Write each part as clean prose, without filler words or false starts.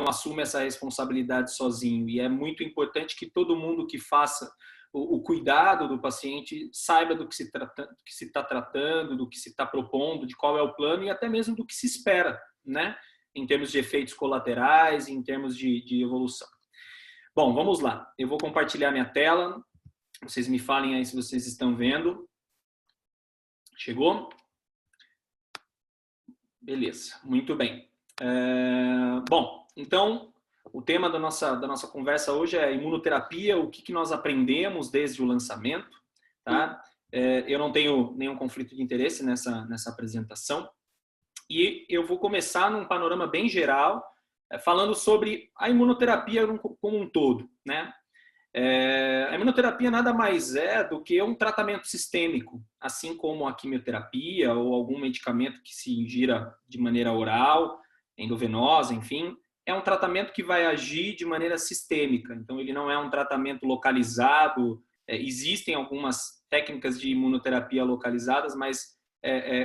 não assume essa responsabilidade sozinho. E é muito importante que todo mundo que faça o cuidado do paciente saiba do que se está tratando, do que se está propondo, de qual é o plano e até mesmo do que se espera, né? Em termos de efeitos colaterais, em termos de evolução. Bom, vamos lá. Eu vou compartilhar minha tela. Vocês me falem aí se vocês estão vendo. Chegou? Beleza, muito bem. Bom, então, o tema da nossa conversa hoje é imunoterapia, o que nós aprendemos desde o lançamento. Tá? Eu não tenho nenhum conflito de interesse nessa apresentação. E eu vou começar num panorama bem geral, falando sobre a imunoterapia como um todo, né? A imunoterapia nada mais é do que um tratamento sistêmico, assim como a quimioterapia ou algum medicamento que se ingira de maneira oral, endovenosa, enfim. É um tratamento que vai agir de maneira sistêmica, então ele não é um tratamento localizado. Existem algumas técnicas de imunoterapia localizadas, mas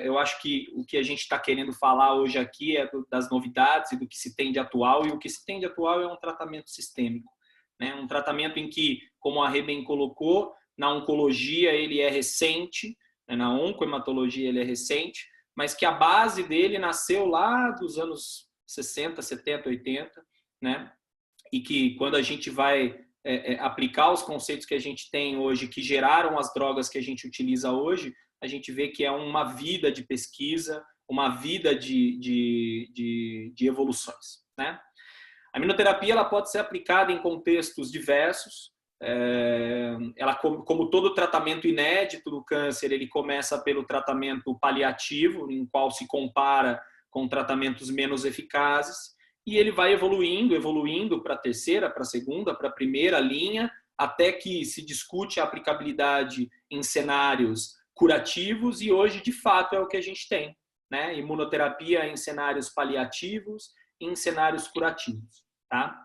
eu acho que o que a gente está querendo falar hoje aqui é das novidades e do que se tem de atual, e o que se tem de atual é um tratamento sistêmico. Né? Um tratamento em que, como a Rê bem colocou, na oncologia ele é recente, né? Na oncohematologia ele é recente, mas que a base dele nasceu lá dos anos 60, 70, 80, né? E que quando a gente vai aplicar os conceitos que a gente tem hoje, que geraram as drogas que a gente utiliza hoje, a gente vê que é uma vida de pesquisa, uma vida de evoluções, né? A imunoterapia ela pode ser aplicada em contextos diversos. Ela, como todo tratamento inédito do câncer, ele começa pelo tratamento paliativo, em qual se compara com tratamentos menos eficazes, e ele vai evoluindo para a terceira, para a segunda, para a primeira linha, até que se discute a aplicabilidade em cenários curativos, e hoje, de fato, é o que a gente tem, né? Imunoterapia em cenários paliativos, em cenários curativos, tá?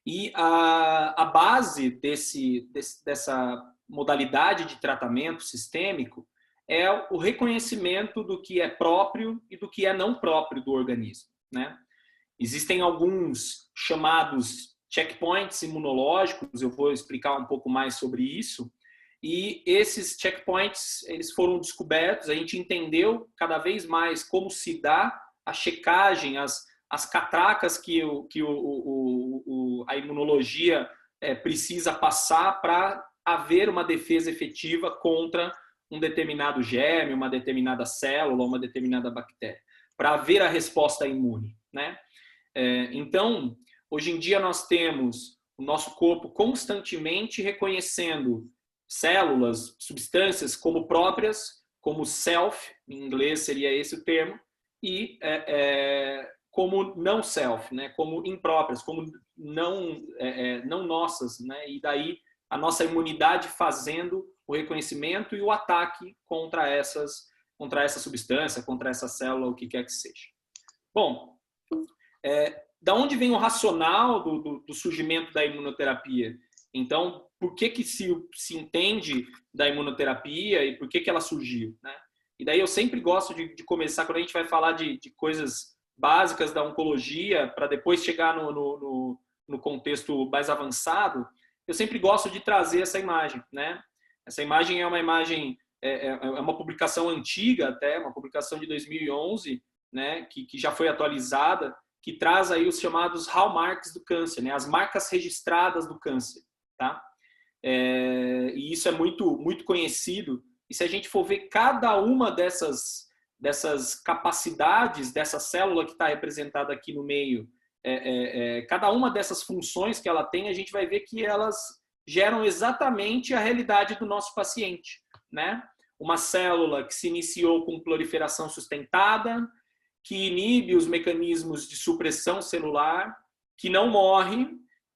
E a base dessa modalidade de tratamento sistêmico é o reconhecimento do que é próprio e do que é não próprio do organismo, né? Existem alguns chamados checkpoints imunológicos, eu vou explicar um pouco mais sobre isso, e esses checkpoints eles foram descobertos, a gente entendeu cada vez mais como se dá a checagem, as catracas que a imunologia precisa passar para haver uma defesa efetiva contra um determinado germe, uma determinada célula, uma determinada bactéria, para haver a resposta imune, né? Então, hoje em dia nós temos o nosso corpo constantemente reconhecendo células, substâncias como próprias, como self, em inglês seria esse o termo, e como não self, né? Como impróprias, como não nossas, né? E daí a nossa imunidade fazendo o reconhecimento e o ataque contra essa substância, contra essa célula, o que quer que seja. Bom, da onde vem o racional do surgimento da imunoterapia? Então, por que se entende da imunoterapia e por que ela surgiu, né? E daí eu sempre gosto de começar, quando a gente vai falar de coisas básicas da oncologia, para depois chegar no contexto mais avançado, eu sempre gosto de trazer essa imagem, né? Essa imagem é uma imagem, é uma publicação antiga até, uma publicação de 2011, né? Que já foi atualizada, que traz aí os chamados hallmarks do câncer, né? As marcas registradas do câncer, tá? E isso é muito conhecido. E se a gente for ver cada uma dessas capacidades dessa célula que está representada aqui no meio, cada uma dessas funções que ela tem, a gente vai ver que elas geram exatamente a realidade do nosso paciente, né? Uma célula que se iniciou com proliferação sustentada, que inibe os mecanismos de supressão celular, que não morre,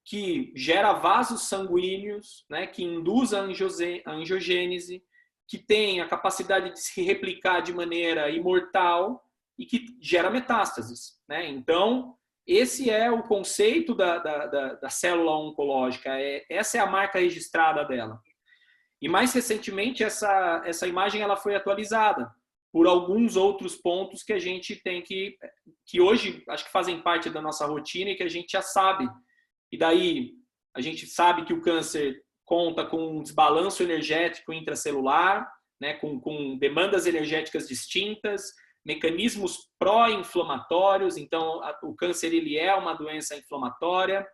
que gera vasos sanguíneos, né, que induz a angiogênese, que tem a capacidade de se replicar de maneira imortal e que gera metástases, né? Então, esse é o conceito da célula oncológica, essa é a marca registrada dela. E mais recentemente, essa imagem ela foi atualizada. por alguns outros pontos que a gente tem que hoje acho que fazem parte da nossa rotina e que a gente já sabe. E daí a gente sabe que o câncer conta com um desbalanço energético intracelular, né, com demandas energéticas distintas, mecanismos pró-inflamatórios. Então o câncer ele é uma doença inflamatória.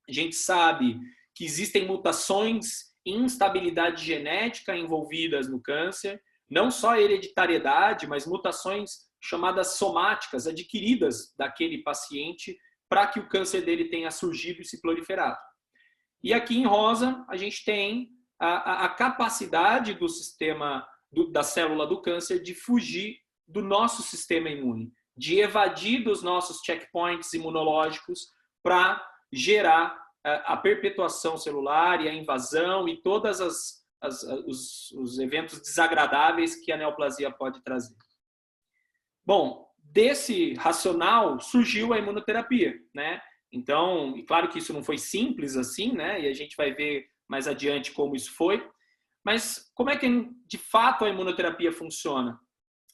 A gente sabe que existem mutações e instabilidade genética envolvidas no câncer, não só hereditariedade, mas mutações chamadas somáticas, adquiridas daquele paciente para que o câncer dele tenha surgido e se proliferado. E aqui em rosa a gente tem a capacidade do sistema, da célula do câncer de fugir do nosso sistema imune, de evadir dos nossos checkpoints imunológicos para gerar a perpetuação celular e a invasão e todos os eventos desagradáveis que a neoplasia pode trazer. Bom, desse racional surgiu a imunoterapia, né? Então, e claro que isso não foi simples assim, né? E a gente vai ver mais adiante como isso foi. Mas como é que de fato a imunoterapia funciona?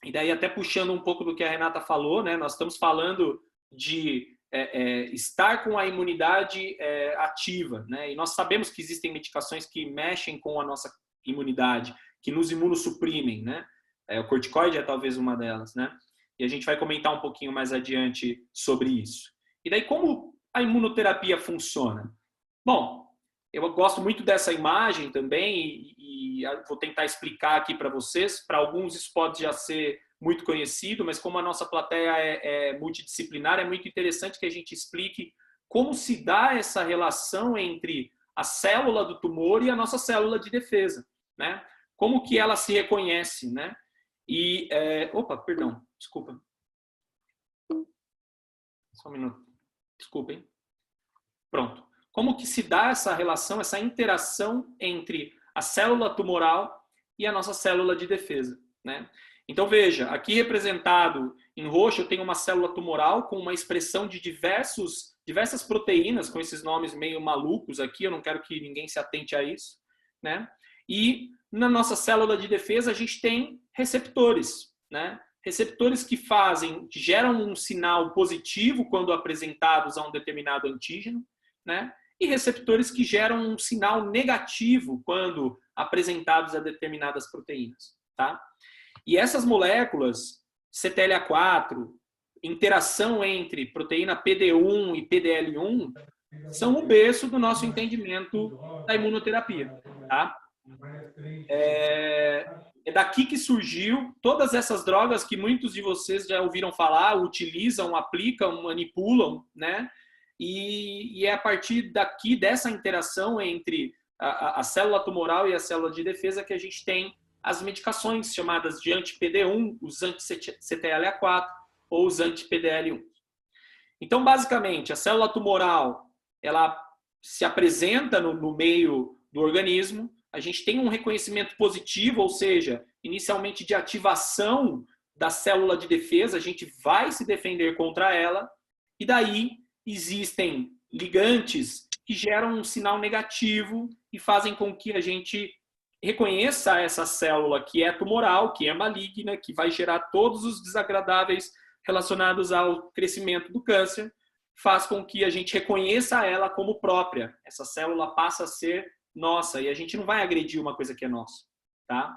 E daí até puxando um pouco do que a Renata falou, né? Nós estamos falando de estar com a imunidade ativa, né? E nós sabemos que existem medicações que mexem com a nossa imunidade, que nos imunossuprimem, né? O corticoide é talvez uma delas, né? E a gente vai comentar um pouquinho mais adiante sobre isso. E daí como a imunoterapia funciona? Bom, eu gosto muito dessa imagem também e vou tentar explicar aqui para vocês. Para alguns isso pode já ser muito conhecido, mas como a nossa plateia é multidisciplinar, é muito interessante que a gente explique como se dá essa relação entre a célula do tumor e a nossa célula de defesa, né? Como que ela se reconhece, né? E, opa, perdão, desculpa. Só um minuto. Desculpem. Pronto. Como que se dá essa relação, essa interação entre a célula tumoral e a nossa célula de defesa, né? Então, veja, aqui representado em roxo eu tenho uma célula tumoral com uma expressão de diversas proteínas, com esses nomes meio malucos aqui, eu não quero que ninguém se atente a isso, né? E na nossa célula de defesa a gente tem receptores, né? Receptores que geram um sinal positivo quando apresentados a um determinado antígeno, né? E receptores que geram um sinal negativo quando apresentados a determinadas proteínas, tá? E essas moléculas, CTLA4, interação entre proteína PD1 e PDL1, são o berço do nosso entendimento da imunoterapia, tá? É daqui que surgiu todas essas drogas que muitos de vocês já ouviram falar, utilizam, aplicam, manipulam, né? E é a partir daqui, dessa interação entre a célula tumoral e a célula de defesa, que a gente tem as medicações chamadas de anti-PD1, os anti-CTLA4 ou os anti-PDL1. Então, basicamente, a célula tumoral ela se apresenta no meio do organismo, a gente tem um reconhecimento positivo, ou seja, inicialmente de ativação da célula de defesa, a gente vai se defender contra ela, e daí existem ligantes que geram um sinal negativo e fazem com que a gente reconheça essa célula que é tumoral, que é maligna, que vai gerar todos os desagradáveis relacionados ao crescimento do câncer, faz com que a gente reconheça ela como própria. Essa célula passa a ser nossa e a gente não vai agredir uma coisa que é nossa, tá?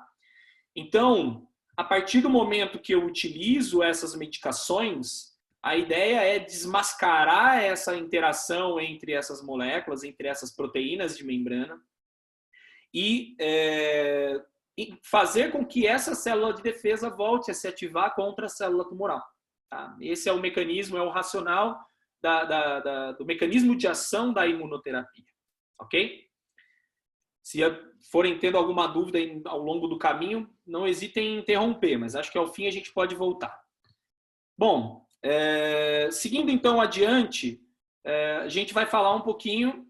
Então, a partir do momento que eu utilizo essas medicações, a ideia é desmascarar essa interação entre essas moléculas, entre essas proteínas de membrana e fazer com que essa célula de defesa volte a se ativar contra a célula tumoral. Tá? Esse é o mecanismo, é o racional do mecanismo de ação da imunoterapia. Ok? Se forem tendo alguma dúvida ao longo do caminho, não hesitem em interromper, mas acho que ao fim a gente pode voltar. Bom, seguindo então adiante, a gente vai falar um pouquinho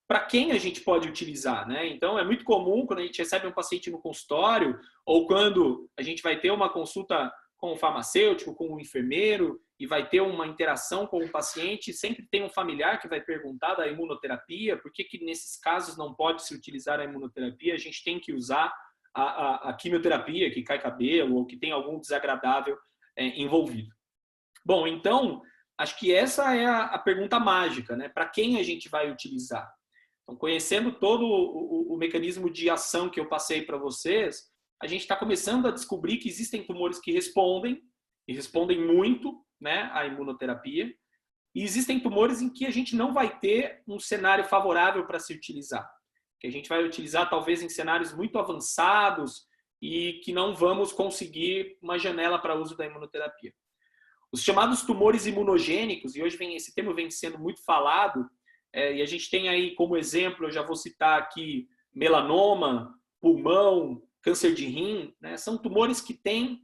para quem a gente pode utilizar, né? Então, é muito comum quando a gente recebe um paciente no consultório ou quando a gente vai ter uma consulta com o farmacêutico, com o enfermeiro e vai ter uma interação com o paciente, sempre tem um familiar que vai perguntar da imunoterapia, por que nesses casos não pode se utilizar a imunoterapia, a gente tem que usar a quimioterapia, que cai cabelo ou que tem algum desagradável envolvido. Bom, então, acho que essa é a pergunta mágica, né? Para quem a gente vai utilizar? Então, conhecendo todo o mecanismo de ação que eu passei para vocês, a gente está começando a descobrir que existem tumores que respondem, e respondem muito, né, à imunoterapia, e existem tumores em que a gente não vai ter um cenário favorável para se utilizar, que a gente vai utilizar talvez em cenários muito avançados e que não vamos conseguir uma janela para uso da imunoterapia. Os chamados tumores imunogênicos, e hoje esse termo vem sendo muito falado, e a gente tem aí como exemplo, eu já vou citar aqui, melanoma, pulmão, câncer de rim, né? São tumores que têm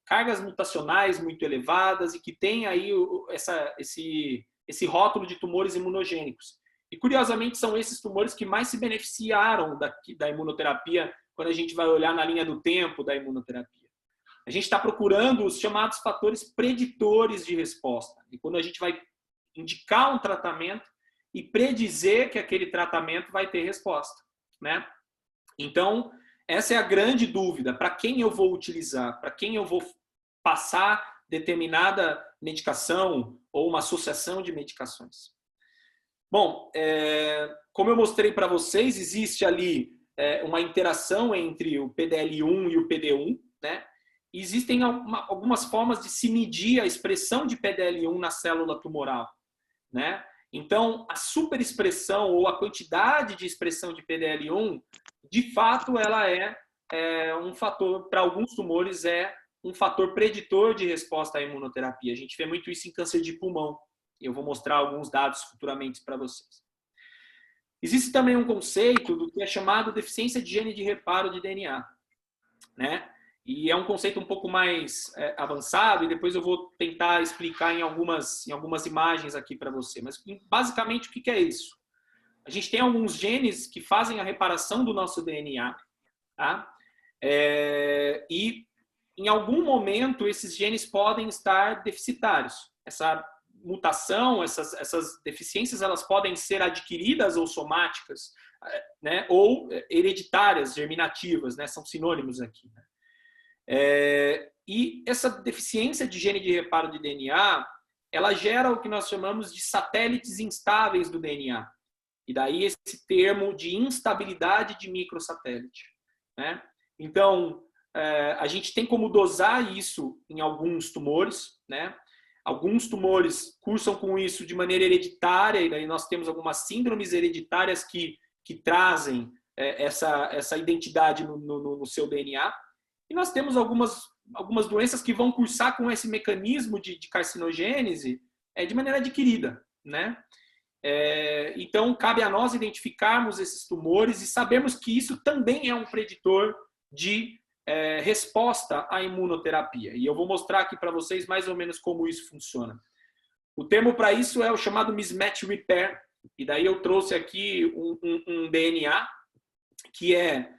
cargas mutacionais muito elevadas e que têm aí esse rótulo de tumores imunogênicos. E, curiosamente, são esses tumores que mais se beneficiaram da imunoterapia quando a gente vai olhar na linha do tempo da imunoterapia. A gente está procurando os chamados fatores preditores de resposta. E quando a gente vai indicar um tratamento e predizer que aquele tratamento vai ter resposta, né? Então, essa é a grande dúvida. Para quem eu vou utilizar? Para quem eu vou passar determinada medicação ou uma associação de medicações? Bom, como eu mostrei para vocês, existe ali uma interação entre o PDL1 e o PD1, né? E existem algumas formas de se medir a expressão de PDL1 na célula tumoral, né? Então, a superexpressão ou a quantidade de expressão de PDL1, de fato, ela é um fator, para alguns tumores, é um fator preditor de resposta à imunoterapia. A gente vê muito isso em câncer de pulmão. Eu vou mostrar alguns dados futuramente para vocês. Existe também um conceito do que é chamado deficiência de gene de reparo de DNA, né? E é um conceito um pouco mais avançado e depois eu vou tentar explicar em algumas imagens aqui para você. Mas, basicamente, o que é isso? A gente tem alguns genes que fazem a reparação do nosso DNA, tá? E, em algum momento, esses genes podem estar deficitários. Essa mutação, essas deficiências, elas podem ser adquiridas ou somáticas, né? Ou hereditárias, germinativas, né? São sinônimos aqui, né? E essa deficiência de gene de reparo de DNA, ela gera o que nós chamamos de satélites instáveis do DNA. E daí esse termo de instabilidade de microsatélite, né? Então, a gente tem como dosar isso em alguns tumores, né? Alguns tumores cursam com isso de maneira hereditária, e daí nós temos algumas síndromes hereditárias que trazem essa identidade no seu DNA. E nós temos algumas doenças que vão cursar com esse mecanismo de carcinogênese de maneira adquirida, né? Então, cabe a nós identificarmos esses tumores e sabermos que isso também é um preditor de resposta à imunoterapia. E eu vou mostrar aqui para vocês mais ou menos como isso funciona. O termo para isso é o chamado mismatch repair. E daí eu trouxe aqui um DNA que é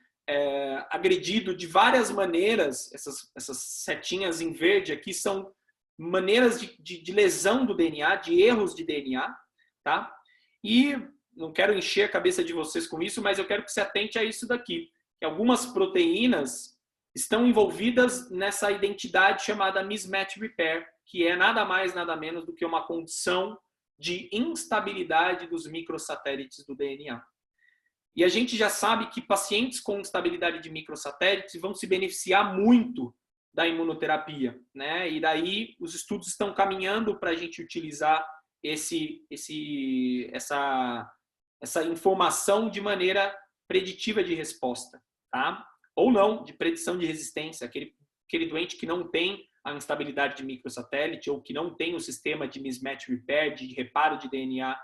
agredido de várias maneiras. Essas setinhas em verde aqui são maneiras de lesão do DNA, de erros de DNA, tá? E não quero encher a cabeça de vocês com isso, mas eu quero que se atente a isso daqui, que algumas proteínas estão envolvidas nessa identidade chamada mismatch repair, que é nada mais, nada menos do que uma condição de instabilidade dos microsatélites do DNA. E a gente já sabe que pacientes com instabilidade de microsatélites vão se beneficiar muito da imunoterapia, né? E daí os estudos estão caminhando para a gente utilizar essa informação de maneira preditiva de resposta, tá? Ou não, de predição de resistência, aquele doente que não tem a instabilidade de microsatélite ou que não tem o sistema de mismatch repair, de reparo de DNA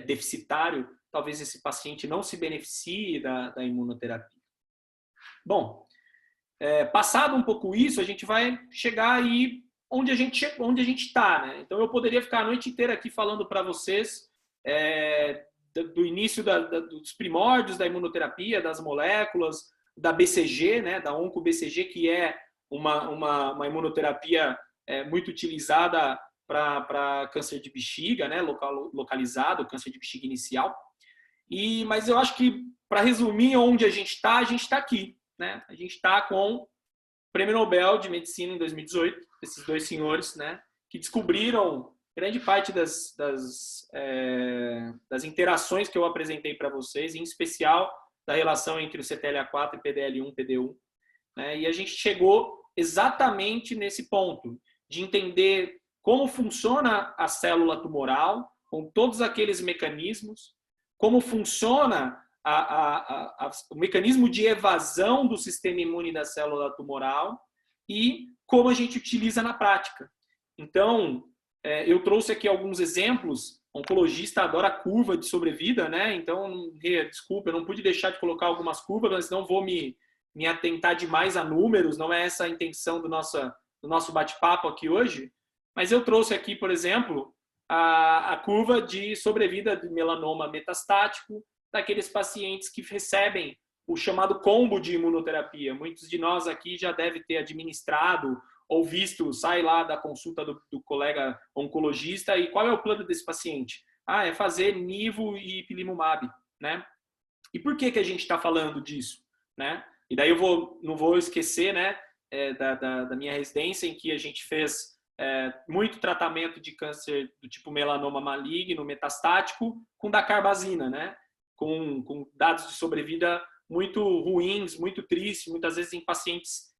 deficitário, talvez esse paciente não se beneficie da imunoterapia. Bom, passado um pouco isso, a gente vai chegar aí onde a gente está, né? Então, eu poderia ficar a noite inteira aqui falando para vocês do início dos primórdios da imunoterapia, das moléculas, da BCG, né? Da onco-BCG, que é uma imunoterapia muito utilizada para câncer de bexiga, né? Localizado, câncer de bexiga inicial. Mas eu acho que, para resumir onde a gente está aqui, né? A gente está com o Prêmio Nobel de Medicina em 2018, esses dois senhores, né? Que descobriram grande parte das interações que eu apresentei para vocês, em especial da relação entre o CTLA4 e PDL1, PD1. Né? E a gente chegou exatamente nesse ponto, de entender como funciona a célula tumoral, com todos aqueles mecanismos, como funciona o mecanismo de evasão do sistema imune da célula tumoral e como a gente utiliza na prática. Então, eu trouxe aqui alguns exemplos. O oncologista adora curva de sobrevida, né? Então, desculpa, eu não pude deixar de colocar algumas curvas, mas não vou me atentar demais a números, não é essa a intenção do nosso bate-papo aqui hoje. Mas eu trouxe aqui, por exemplo, a curva de sobrevida de melanoma metastático daqueles pacientes que recebem o chamado combo de imunoterapia. Muitos de nós aqui já devem ter administrado ou visto, sai lá da consulta do colega oncologista, e qual é o plano desse paciente? É fazer nivo e ipilimumab, né? E por que a gente está falando disso, né? E daí eu não vou esquecer, né, da minha residência, em que a gente fez muito tratamento de câncer do tipo melanoma maligno, metastático, com dacarbazina, né? Com dados de sobrevida muito ruins, muito tristes, muitas vezes em pacientes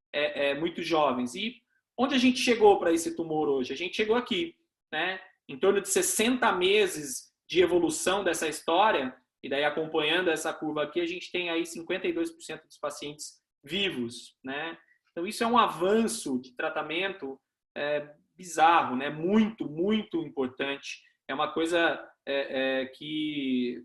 muito jovens. E onde a gente chegou para esse tumor hoje? A gente chegou aqui, né? Em torno de 60 meses de evolução dessa história, e daí acompanhando essa curva aqui, a gente tem aí 52% dos pacientes vivos, né? Então isso é um avanço de tratamento bizarro, né? Muito, muito importante. É uma coisa que,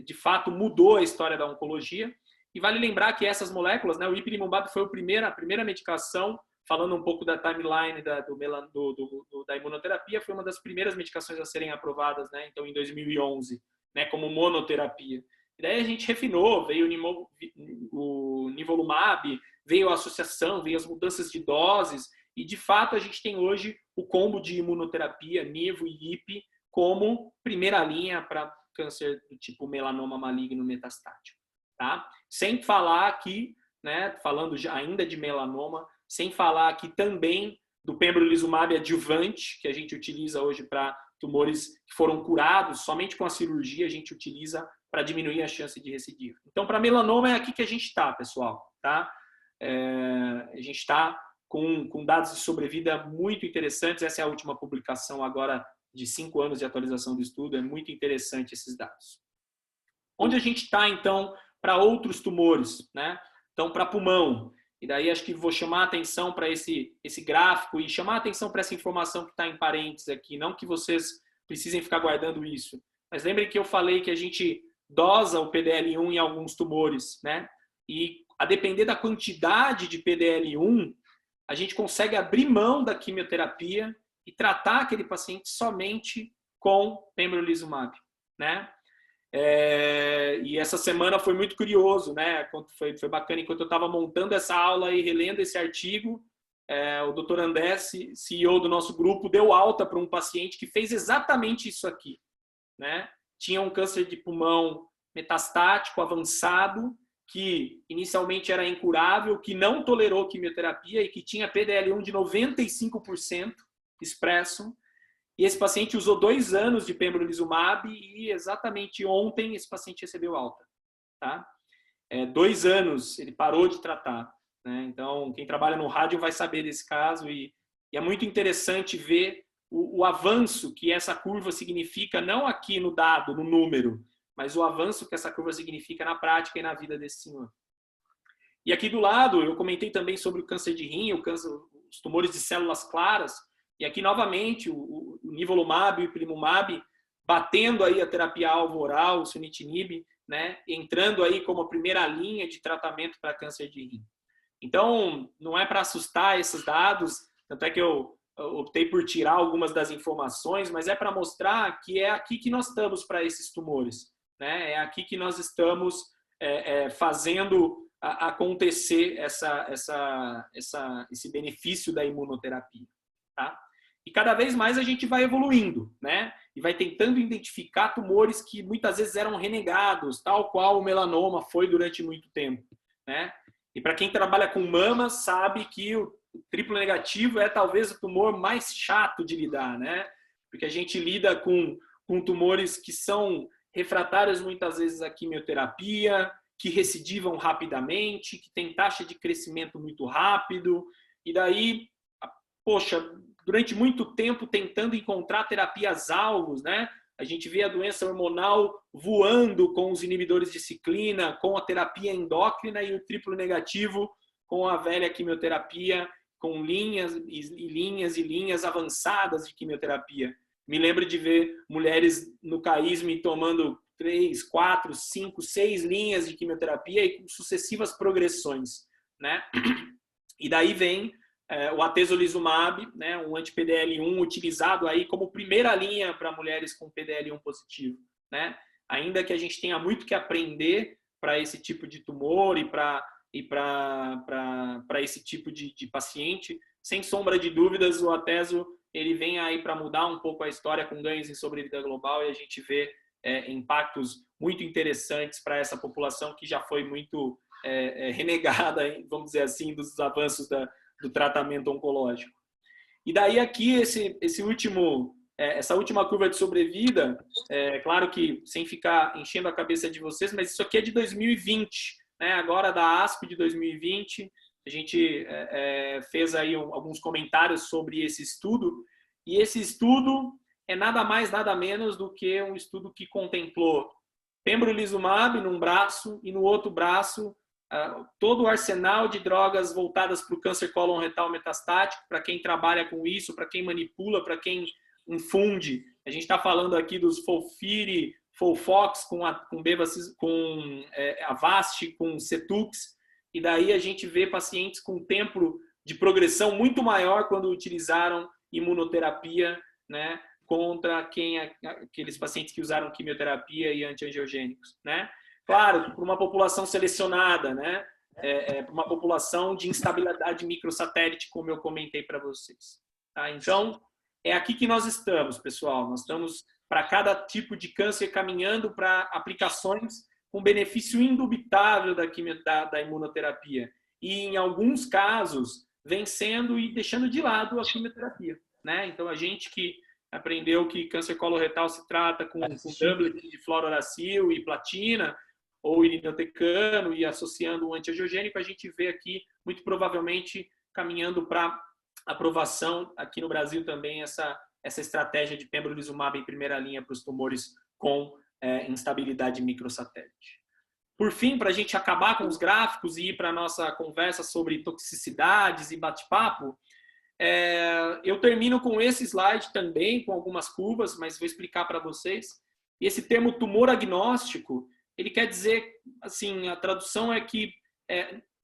de fato, mudou a história da oncologia. E vale lembrar que essas moléculas, né? O ipilimumab foi a primeira medicação, falando um pouco da timeline da imunoterapia, foi uma das primeiras medicações a serem aprovadas, né? Então, em 2011, né? Como monoterapia. E daí a gente refinou, veio o nivolumab, veio a associação, veio as mudanças de doses, e de fato a gente tem hoje o combo de imunoterapia, nivo e ipi, como primeira linha para câncer do tipo melanoma maligno metastático. Tá? Sem falar aqui, né, falando ainda de melanoma, sem falar aqui também do pembrolizumab adjuvante, que a gente utiliza hoje para tumores que foram curados, somente com a cirurgia a gente utiliza para diminuir a chance de recidiva. Então, para melanoma é aqui que a gente está, pessoal. Tá? A gente está com dados de sobrevida muito interessantes. Essa é a última publicação agora de 5 anos de atualização do estudo. É muito interessante esses dados. Onde a gente está, então, para outros tumores, né? Então, para pulmão. E daí acho que vou chamar a atenção para esse gráfico e chamar a atenção para essa informação que está em parênteses aqui. Não que vocês precisem ficar guardando isso. Mas lembrem que eu falei que a gente dosa o PDL1 em alguns tumores, né? E a depender da quantidade de PDL1, a gente consegue abrir mão da quimioterapia e tratar aquele paciente somente com pembrolizumab, né? E essa semana foi muito curioso, né? Foi bacana, enquanto eu estava montando essa aula e relendo esse artigo, o Dr. André, CEO do nosso grupo, deu alta para um paciente que fez exatamente isso aqui, né? Tinha um câncer de pulmão metastático avançado, que inicialmente era incurável, que não tolerou quimioterapia e que tinha PDL1 de 95% expresso. E esse paciente usou 2 anos de pembrolizumab e exatamente ontem esse paciente recebeu alta. Tá? 2 anos ele parou de tratar. Né? Então, quem trabalha no rádio vai saber desse caso e é muito interessante ver o avanço que essa curva significa, não aqui no dado, no número, mas o avanço que essa curva significa na prática e na vida desse senhor. E aqui do lado, eu comentei também sobre o câncer de rim, os tumores de células claras, e aqui novamente o nivolumab e o ipilimumab batendo aí a terapia-alvo oral, o sunitinib, né, entrando aí como a primeira linha de tratamento para câncer de rim. Então, não é para assustar esses dados, tanto é que eu optei por tirar algumas das informações, mas é para mostrar que é aqui que nós estamos para esses tumores. Né? É aqui que nós estamos fazendo acontecer esse benefício da imunoterapia. Tá? E cada vez mais a gente vai evoluindo. Né? e vai tentando identificar tumores que muitas vezes eram renegados, tal qual o melanoma foi durante muito tempo, né? E para quem trabalha com mama, sabe que o triplo negativo é talvez o tumor mais chato de lidar, né? Porque a gente lida com tumores que são refratários muitas vezes à quimioterapia, que recidivam rapidamente, que tem taxa de crescimento muito rápido, e daí, poxa, durante muito tempo tentando encontrar terapias-alvos, né? A gente vê a doença hormonal voando com os inibidores de ciclina, com a terapia endócrina e o triplo negativo com a velha quimioterapia, com linhas e linhas e linhas avançadas de quimioterapia. Me lembro de ver mulheres no CAISM tomando 3, 4, 5, 6 linhas de quimioterapia e com sucessivas progressões, né? E daí vem o atezolizumab, né, um anti-PDL1 utilizado aí como primeira linha para mulheres com PDL1 positivo, né? Ainda que a gente tenha muito que aprender para esse tipo de tumor e para esse tipo de paciente, sem sombra de dúvidas, o atezo ele vem aí para mudar um pouco a história com ganhos em sobrevida global e a gente vê impactos muito interessantes para essa população que já foi muito renegada, vamos dizer assim, dos avanços do tratamento oncológico. E daí aqui essa última curva de sobrevida, claro que sem ficar enchendo a cabeça de vocês, mas isso aqui é de 2020, né? Agora da ASCO de 2020, a gente fez aí alguns comentários sobre esse estudo, e esse estudo é nada mais, nada menos do que um estudo que contemplou pembrolizumab num braço e no outro braço todo o arsenal de drogas voltadas para o câncer coloretal metastático, para quem trabalha com isso, para quem manipula, para quem infunde. A gente está falando aqui dos Folfiri, Folfox, com Avast, com Cetux, e daí a gente vê pacientes com tempo de progressão muito maior quando utilizaram imunoterapia, né, contra aqueles pacientes que usaram quimioterapia e antiangiogênicos, né? Claro, para uma população selecionada, né? Para uma população de instabilidade microsatélite, como eu comentei para vocês. Tá? Então, é aqui que nós estamos, pessoal. Nós estamos, para cada tipo de câncer, caminhando para aplicações com benefício indubitável da imunoterapia. E, em alguns casos, vencendo e deixando de lado a quimioterapia. Né? Então, a gente que aprendeu que câncer coloretal se trata com doublet de fluorouracil e platina, ou irinotecano, e associando um antiangiogênico, a gente vê aqui, muito provavelmente, caminhando para aprovação aqui no Brasil também essa estratégia de pembrolizumab em primeira linha para os tumores com instabilidade microsatélite. Por fim, para a gente acabar com os gráficos e ir para a nossa conversa sobre toxicidades e bate-papo, eu termino com esse slide também, com algumas curvas, mas vou explicar para vocês. E esse termo tumor agnóstico, ele quer dizer, assim, a tradução é que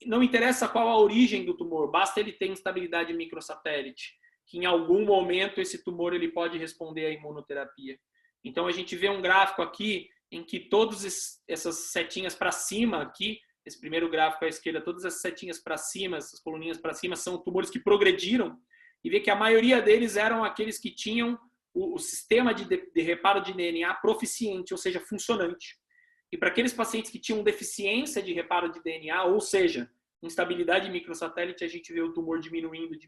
não interessa qual a origem do tumor, basta ele ter instabilidade microsatélite, que em algum momento esse tumor ele pode responder à imunoterapia. Então a gente vê um gráfico aqui em que todas essas setinhas para cima aqui, esse primeiro gráfico à esquerda, todas as setinhas para cima, essas coluninhas para cima, são tumores que progrediram, e vê que a maioria deles eram aqueles que tinham o sistema de reparo de DNA proficiente, ou seja, funcionante. E para aqueles pacientes que tinham deficiência de reparo de DNA, ou seja, instabilidade microsatélite, a gente vê o tumor diminuindo.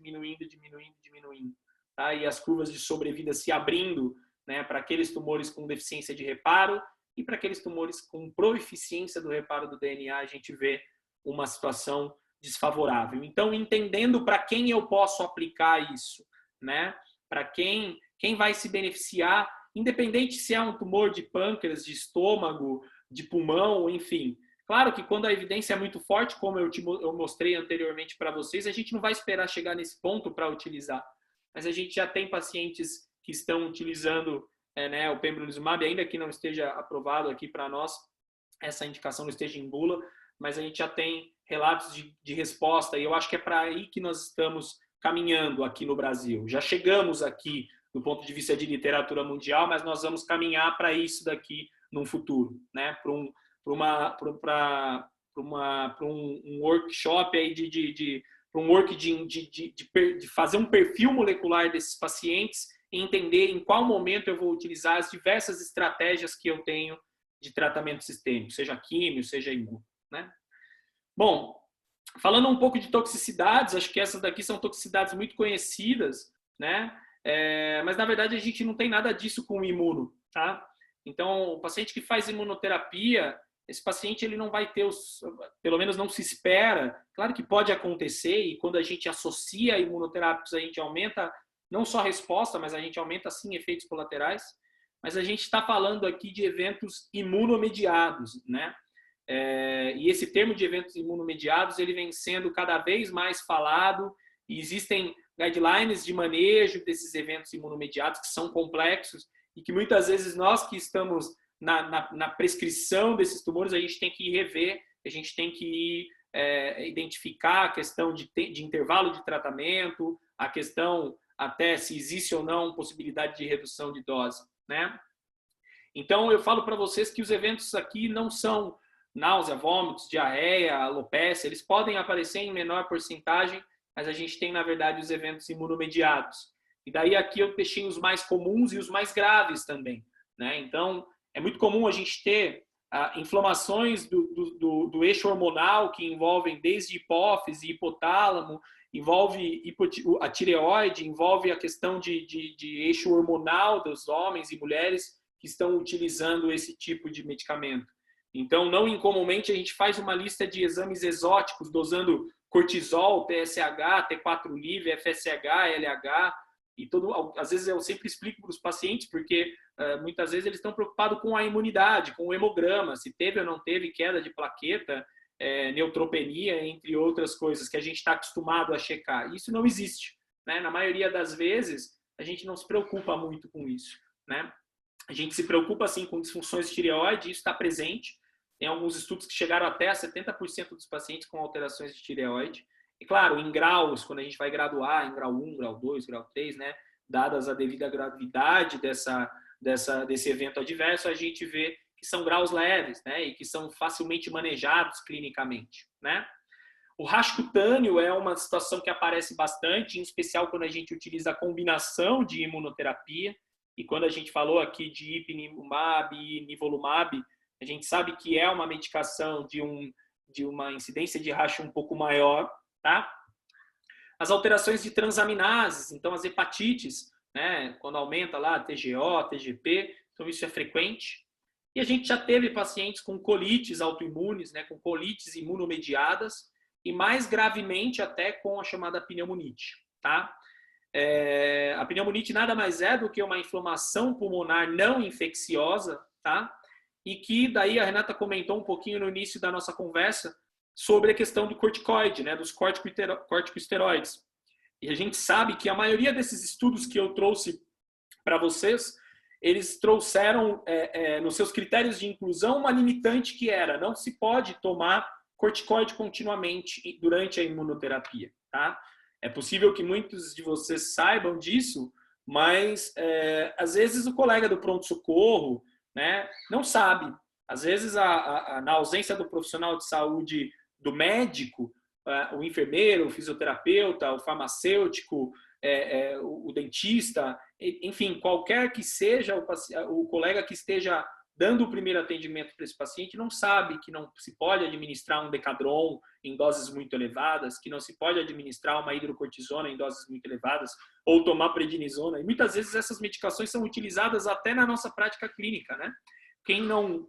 Tá? E as curvas de sobrevida se abrindo, né, para aqueles tumores com deficiência de reparo e para aqueles tumores com proeficiência do reparo do DNA, a gente vê uma situação desfavorável. Então, entendendo para quem eu posso aplicar isso, né? Para quem vai se beneficiar, independente se é um tumor de pâncreas, de estômago, de pulmão, enfim. Claro que quando a evidência é muito forte, como eu mostrei anteriormente para vocês, a gente não vai esperar chegar nesse ponto para utilizar. Mas a gente já tem pacientes que estão utilizando o pembrolizumab, ainda que não esteja aprovado aqui para nós, essa indicação não esteja em bula, mas a gente já tem relatos de resposta, e eu acho que é para aí que nós estamos caminhando aqui no Brasil. Já chegamos aqui do ponto de vista de literatura mundial, mas nós vamos caminhar para isso daqui num futuro, né? Para um workshop aí de fazer um perfil molecular desses pacientes e entender em qual momento eu vou utilizar as diversas estratégias que eu tenho de tratamento sistêmico, seja químio, seja imuno, né? Bom, falando um pouco de toxicidades, acho que essas daqui são toxicidades muito conhecidas, né? Mas na verdade a gente não tem nada disso com o imuno, tá? Então, o paciente que faz imunoterapia, esse paciente ele não vai ter pelo menos não se espera. Claro que pode acontecer e quando a gente associa imunoterápicos, a gente aumenta não só a resposta, mas a gente aumenta sim efeitos colaterais. Mas a gente está falando aqui de eventos imunomediados, né? E esse termo de eventos imunomediados ele vem sendo cada vez mais falado e existem guidelines de manejo desses eventos imunomediados que são complexos e que muitas vezes nós que estamos na prescrição desses tumores, a gente tem que ir rever, a gente tem que identificar a questão de intervalo de tratamento, a questão até se existe ou não possibilidade de redução de dose, né? Então, eu falo para vocês que os eventos aqui não são náusea, vômitos, diarreia, alopecia, eles podem aparecer em menor porcentagem, mas a gente tem, na verdade, os eventos imunomediados. E daí aqui eu deixei os mais comuns e os mais graves também, né? Então, é muito comum a gente ter inflamações do eixo hormonal que envolvem desde hipófise, hipotálamo, envolve a tireoide, envolve a questão de eixo hormonal dos homens e mulheres que estão utilizando esse tipo de medicamento. Então, não incomumente, a gente faz uma lista de exames exóticos, dosando cortisol, TSH, T4-LIV, FSH, LH, e às vezes eu sempre explico para os pacientes, porque muitas vezes eles estão preocupados com a imunidade, com o hemograma, se teve ou não teve queda de plaqueta, neutropenia, entre outras coisas que a gente está acostumado a checar. Isso não existe, né? Na maioria das vezes, a gente não se preocupa muito com isso, né? A gente se preocupa, sim, com disfunções de tireoide, isso está presente. Tem alguns estudos que chegaram até a 70% dos pacientes com alterações de tireoide. E, claro, em graus, quando a gente vai graduar, em grau 1, grau 2, grau 3, né, dadas a devida gravidade desse evento adverso, a gente vê que são graus leves, né, e que são facilmente manejados clinicamente, né. O rash cutâneo é uma situação que aparece bastante, em especial quando a gente utiliza a combinação de imunoterapia. E quando a gente falou aqui de ipilimumab e nivolumab, a gente sabe que é uma medicação de uma incidência de rash um pouco maior, tá? As alterações de transaminases, então as hepatites, né? Quando aumenta lá TGO, TGP, então isso é frequente. E a gente já teve pacientes com colites autoimunes, né? Com colites imunomediadas e mais gravemente até com a chamada pneumonite, tá? A pneumonite nada mais é do que uma inflamação pulmonar não infecciosa, tá? E que daí a Renata comentou um pouquinho no início da nossa conversa sobre a questão do corticoide, né? Dos corticosteroides. E a gente sabe que a maioria desses estudos que eu trouxe para vocês, eles trouxeram nos seus critérios de inclusão uma limitante que era não se pode tomar corticoide continuamente durante a imunoterapia, tá? É possível que muitos de vocês saibam disso, mas às vezes o colega do pronto-socorro, né, não sabe. Às vezes, na ausência do profissional de saúde, do médico, o enfermeiro, o fisioterapeuta, o farmacêutico, o dentista, enfim, qualquer que seja o colega que esteja dando o primeiro atendimento para esse paciente, não sabe que não se pode administrar um Decadron em doses muito elevadas, que não se pode administrar uma hidrocortisona em doses muito elevadas, ou tomar prednisona. E muitas vezes essas medicações são utilizadas até na nossa prática clínica, né? Quem não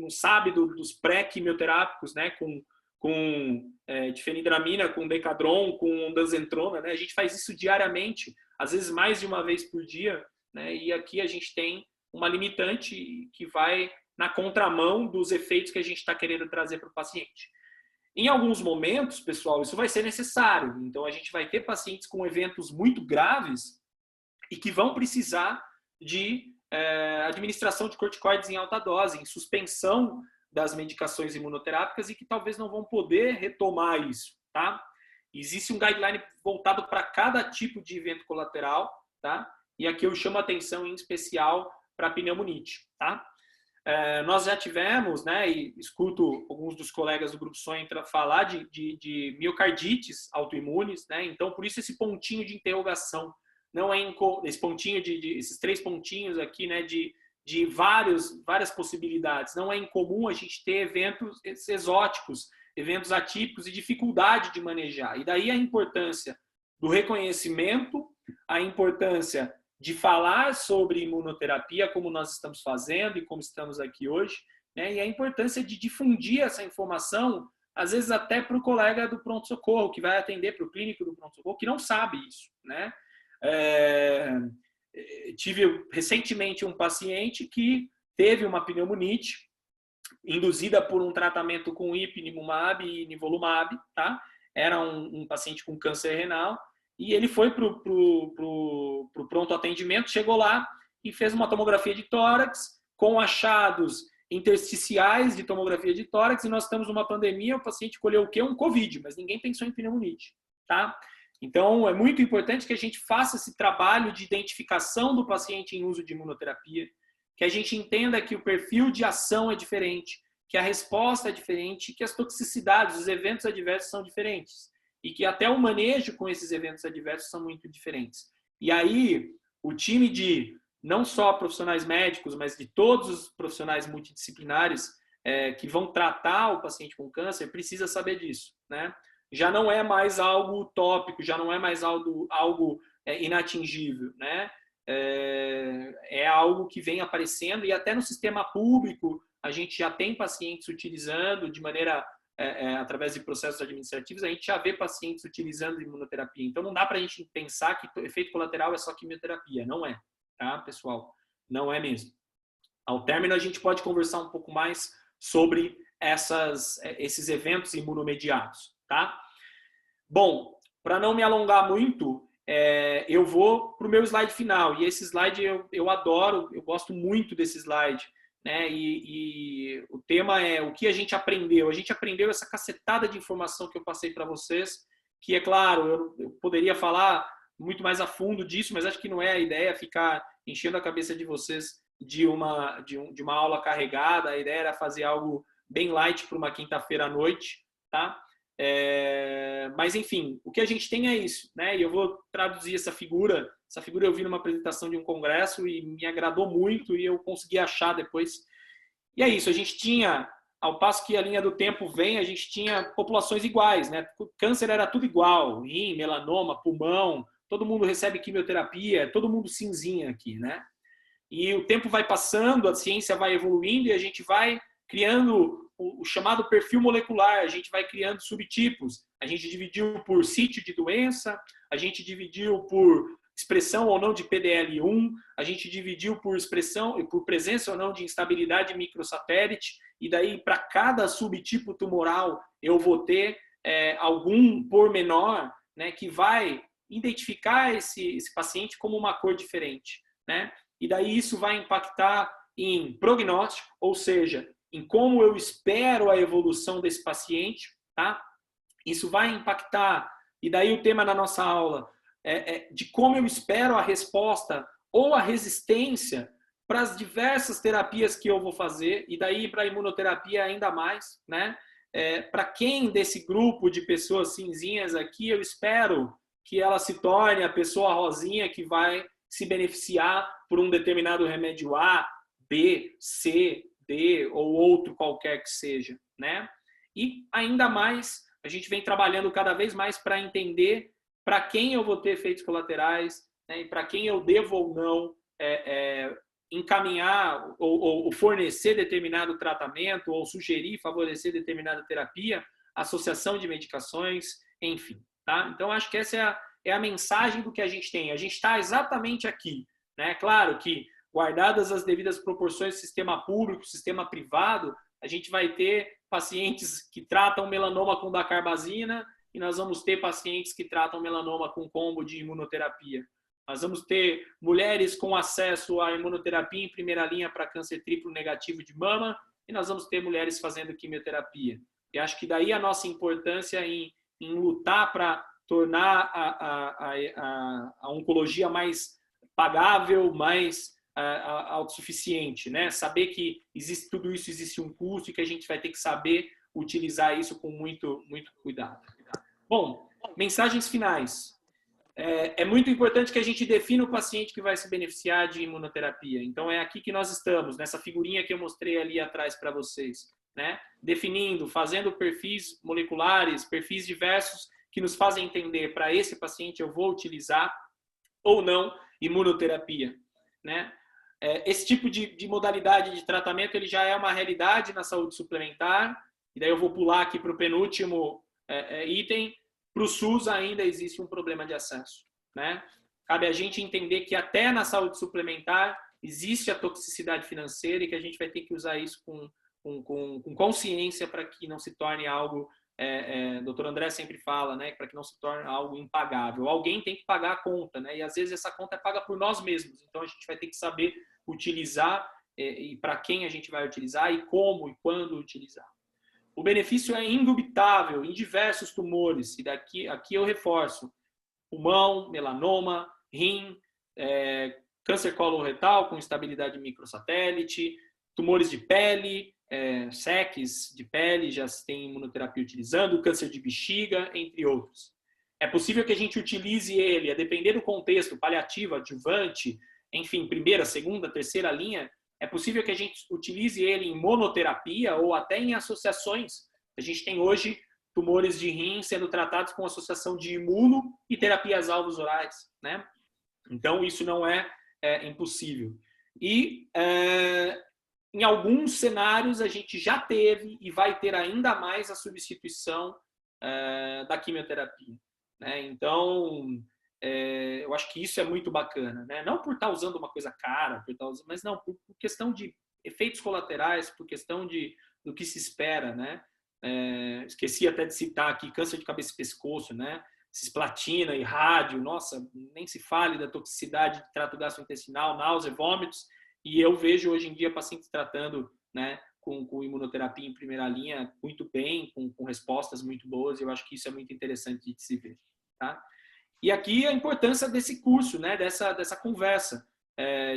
sabe dos pré-quimioterápicos, né? Com difenidramina, com Decadron, com danzentrona, né? A gente faz isso diariamente, às vezes mais de uma vez por dia, né? E aqui a gente tem uma limitante que vai na contramão dos efeitos que a gente está querendo trazer para o paciente. Em alguns momentos, pessoal, isso vai ser necessário. Então, a gente vai ter pacientes com eventos muito graves e que vão precisar de administração de corticoides em alta dose, em suspensão das medicações imunoterápicas e que talvez não vão poder retomar isso, tá? Existe um guideline voltado para cada tipo de evento colateral, tá? E aqui eu chamo a atenção em especial para a pneumonite, tá? Nós já tivemos, né, e escuto alguns dos colegas do Grupo Sonho falar de miocardites autoimunes, né? Então, por isso esse pontinho de interrogação, não é esse pontinho esses 3 pontinhos aqui, né, de várias possibilidades. Não é incomum a gente ter eventos exóticos, eventos atípicos e dificuldade de manejar. E daí a importância do reconhecimento, a importância de falar sobre imunoterapia, como nós estamos fazendo e como estamos aqui hoje, né? E a importância de difundir essa informação, às vezes até para o colega do pronto-socorro, que vai atender, para o clínico do pronto-socorro, que não sabe isso, né? Tive recentemente um paciente que teve uma pneumonite induzida por um tratamento com ipilimumab e nivolumab, tá? Era um paciente com câncer renal e ele foi para o pronto atendimento, chegou lá e fez uma tomografia de tórax com achados intersticiais de tomografia de tórax e nós estamos numa pandemia, o paciente colheu o quê? Um COVID, mas ninguém pensou em pneumonite, tá? Então, é muito importante que a gente faça esse trabalho de identificação do paciente em uso de imunoterapia, que a gente entenda que o perfil de ação é diferente, que a resposta é diferente, que as toxicidades, os eventos adversos são diferentes e que até o manejo com esses eventos adversos são muito diferentes. E aí, o time de não só profissionais médicos, mas de todos os profissionais multidisciplinares que vão tratar o paciente com câncer precisa saber disso, né? Já não é mais algo utópico, já não é mais algo inatingível, né? É algo que vem aparecendo e até no sistema público a gente já tem pacientes utilizando de maneira, através de processos administrativos, a gente já vê pacientes utilizando imunoterapia. Então não dá para a gente pensar que o efeito colateral é só quimioterapia, não é, tá, pessoal? Não é mesmo. Ao término a gente pode conversar um pouco mais sobre esses eventos imunomediados, tá? Bom, para não me alongar muito, eu vou para o meu slide final. E esse slide eu adoro, eu gosto muito desse slide, né? E o tema é o que a gente aprendeu. A gente aprendeu essa cacetada de informação que eu passei para vocês, que é claro, eu poderia falar muito mais a fundo disso, mas acho que não é a ideia ficar enchendo a cabeça de vocês de uma aula carregada. A ideia era fazer algo bem light para uma quinta-feira à noite, tá? Mas enfim, o que a gente tem é isso, né? E eu vou traduzir essa figura eu vi numa apresentação de um congresso e me agradou muito e eu consegui achar depois. E é isso, a gente tinha, ao passo que a linha do tempo vem, a gente tinha populações iguais, né? O câncer era tudo igual, rim, melanoma, pulmão, todo mundo recebe quimioterapia, todo mundo cinzinha aqui, né? E o tempo vai passando, a ciência vai evoluindo e a gente vai criando o chamado perfil molecular, a gente vai criando subtipos. A gente dividiu por sítio de doença, a gente dividiu por expressão ou não de PDL1, a gente dividiu por presença ou não de instabilidade microsatélite, e daí para cada subtipo tumoral eu vou ter algum pormenor, né, que vai identificar esse paciente como uma cor diferente, né? E daí isso vai impactar em prognóstico, ou seja, em como eu espero a evolução desse paciente, tá? Isso vai impactar, e daí o tema da nossa aula de como eu espero a resposta ou a resistência para as diversas terapias que eu vou fazer, e daí para a imunoterapia ainda mais, né? Para quem desse grupo de pessoas cinzinhas aqui, eu espero que ela se torne a pessoa rosinha que vai se beneficiar por um determinado remédio A, B, C, D ou outro qualquer que seja, né? E ainda mais, a gente vem trabalhando cada vez mais para entender para quem eu vou ter efeitos colaterais, né? E para quem eu devo ou não encaminhar ou fornecer determinado tratamento ou sugerir, favorecer determinada terapia, associação de medicações, enfim, tá? Então, acho que essa é a mensagem do que a gente tem. A gente está exatamente aqui, né? Claro que, guardadas as devidas proporções do sistema público, sistema privado, a gente vai ter pacientes que tratam melanoma com dacarbazina e nós vamos ter pacientes que tratam melanoma com combo de imunoterapia. Nós vamos ter mulheres com acesso à imunoterapia em primeira linha para câncer triplo negativo de mama e nós vamos ter mulheres fazendo quimioterapia. E acho que daí a nossa importância em lutar para tornar a oncologia mais pagável, mais autossuficiente, né? Saber que existe tudo isso, existe um custo e que a gente vai ter que saber utilizar isso com muito, muito cuidado. Bom, mensagens finais. É muito importante que a gente defina o paciente que vai se beneficiar de imunoterapia. Então, é aqui que nós estamos, nessa figurinha que eu mostrei ali atrás para vocês, né? Definindo, fazendo perfis moleculares, perfis diversos que nos fazem entender, para esse paciente eu vou utilizar ou não imunoterapia, né? Esse tipo de modalidade de tratamento ele já é uma realidade na saúde suplementar, e daí eu vou pular aqui para o penúltimo item. Para o SUS ainda existe um problema de acesso, né? Cabe a gente entender que até na saúde suplementar existe a toxicidade financeira e que a gente vai ter que usar isso com consciência para que não se torne algo, Dr. André sempre fala, né, para que não se torne algo impagável. Alguém tem que pagar a conta, né? E às vezes essa conta é paga por nós mesmos. Então a gente vai ter que saber utilizar e para quem a gente vai utilizar e como e quando utilizar. O benefício é indubitável em diversos tumores, e aqui eu reforço: pulmão, melanoma, rim, câncer coloretal com estabilidade microsatélite, tumores de pele, SECs de pele, já se tem imunoterapia utilizando, câncer de bexiga, entre outros. É possível que a gente utilize ele, a depender do contexto, paliativo, adjuvante, enfim, primeira, segunda, terceira linha, é possível que a gente utilize ele em monoterapia ou até em associações. A gente tem hoje tumores de rim sendo tratados com associação de imuno e terapias alvos orais, né? Então, isso não é impossível. E em alguns cenários a gente já teve e vai ter ainda mais a substituição da quimioterapia, né? Então, eu acho que isso é muito bacana, né? Não por estar usando uma coisa cara, mas não, por questão de efeitos colaterais, por questão do que se espera, né? Esqueci até de citar aqui câncer de cabeça e pescoço, né? Cisplatina e rádio, nossa, nem se fale da toxicidade de trato gastrointestinal, náusea, vômitos, e eu vejo hoje em dia pacientes tratando, né, com imunoterapia em primeira linha muito bem, com respostas muito boas, e eu acho que isso é muito interessante de se ver, tá? E aqui a importância desse curso, né, dessa conversa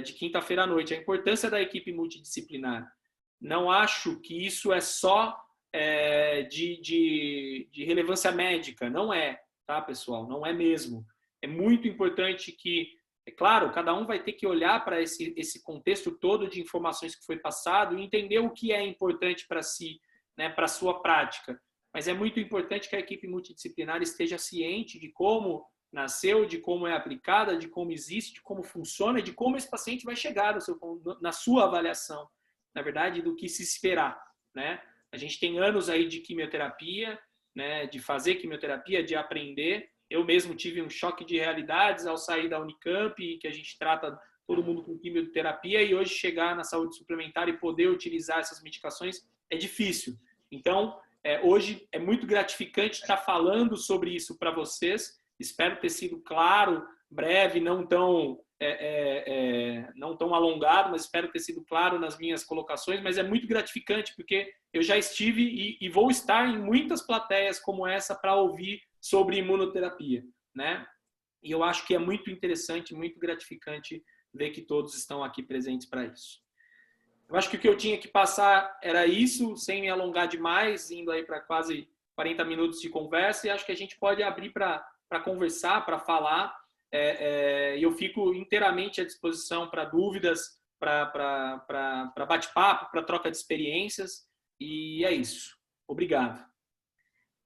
de quinta-feira à noite, a importância da equipe multidisciplinar. Não acho que isso é só de relevância médica, não é, tá, pessoal? Não é mesmo. É muito importante que, é claro, cada um vai ter que olhar para esse contexto todo de informações que foi passado e entender o que é importante para si, né, para a sua prática. Mas é muito importante que a equipe multidisciplinar esteja ciente de como nasceu, de como é aplicada, de como existe, de como funciona, de como esse paciente vai chegar na sua avaliação, na verdade, do que se esperar, né? A gente tem anos aí de quimioterapia, né, de fazer quimioterapia, de aprender. Eu mesmo tive um choque de realidades ao sair da Unicamp, que a gente trata todo mundo com quimioterapia, e hoje chegar na saúde suplementar e poder utilizar essas medicações é difícil. Então, hoje é muito gratificante estar falando sobre isso para vocês. Espero ter sido claro, breve, não tão alongado, mas espero ter sido claro nas minhas colocações. Mas é muito gratificante porque eu já estive e vou estar em muitas plateias como essa para ouvir sobre imunoterapia, né? E eu acho que é muito interessante, muito gratificante ver que todos estão aqui presentes para isso. Eu acho que o que eu tinha que passar era isso, sem me alongar demais, indo aí para quase 40 minutos de conversa, e acho que a gente pode abrir para conversar, para falar, e eu fico inteiramente à disposição para dúvidas, para bate-papo, para troca de experiências, e é isso. Obrigado.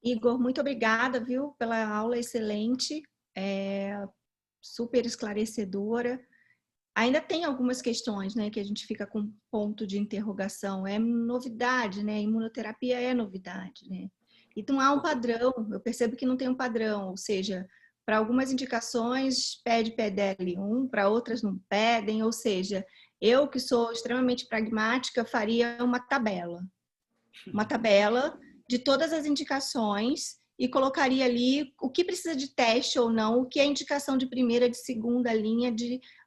Igor, muito obrigada, viu, pela aula excelente, super esclarecedora. Ainda tem algumas questões, né, que a gente fica com ponto de interrogação. É novidade, né? Imunoterapia é novidade, né? E não há um padrão. Eu percebo que não tem um padrão, ou seja, para algumas indicações pede PDL1, para outras não pedem, ou seja, eu que sou extremamente pragmática faria uma tabela de todas as indicações e colocaria ali o que precisa de teste ou não, o que é indicação de primeira, de segunda linha,